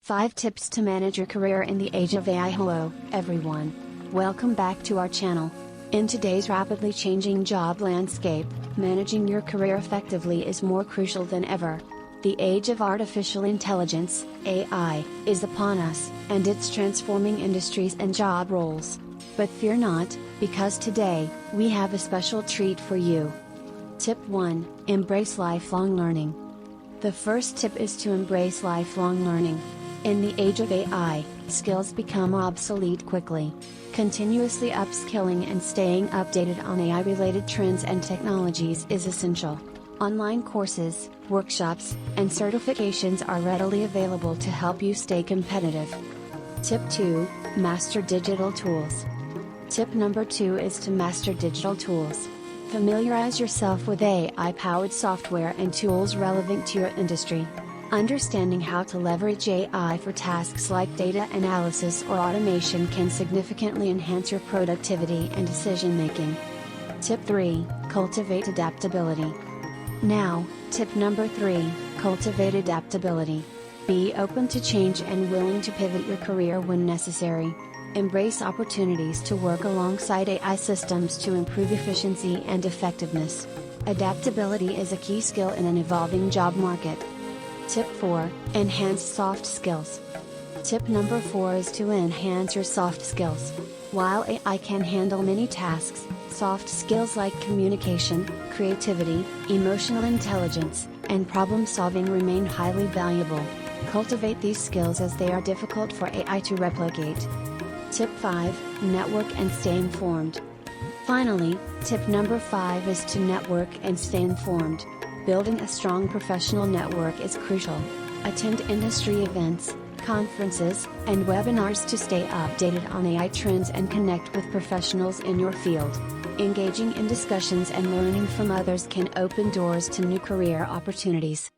5 Tips to Manage Your Career in the Age of AI. Hello, everyone. Welcome back to our channel. In today's rapidly changing job landscape, managing your career effectively is more crucial than ever. The age of artificial intelligence, AI, is upon us, and it's transforming industries and job roles. But fear not, because today, we have a special treat for you. Tip 1: Embrace lifelong learning. The first tip is to embrace lifelong learning. In the age of AI, skills become obsolete quickly. Continuously upskilling and staying updated on AI-related trends and technologies is essential. Online courses, workshops, and certifications are readily available to help you stay competitive. Tip 2: Master digital tools. Tip number 2 is to master digital tools. Familiarize yourself with AI-powered software and tools relevant to your industry. Understanding how to leverage AI for tasks like data analysis or automation can significantly enhance your productivity and decision-making. Tip 3: Cultivate adaptability. Now, tip number 3, cultivate adaptability. Be open to change and willing to pivot your career when necessary. Embrace opportunities to work alongside AI systems to improve efficiency and effectiveness. Adaptability is a key skill in an evolving job market. Tip 4: Enhance soft skills. Tip number 4 is to enhance your soft skills. While AI can handle many tasks, soft skills like communication, creativity, emotional intelligence, and problem solving remain highly valuable. Cultivate these skills as they are difficult for AI to replicate. Tip 5: Network and stay informed. Finally, tip number 5 is to network and stay informed. Building a strong professional network is crucial. Attend industry events, conferences, and webinars to stay updated on AI trends and connect with professionals in your field. Engaging in discussions and learning from others can open doors to new career opportunities.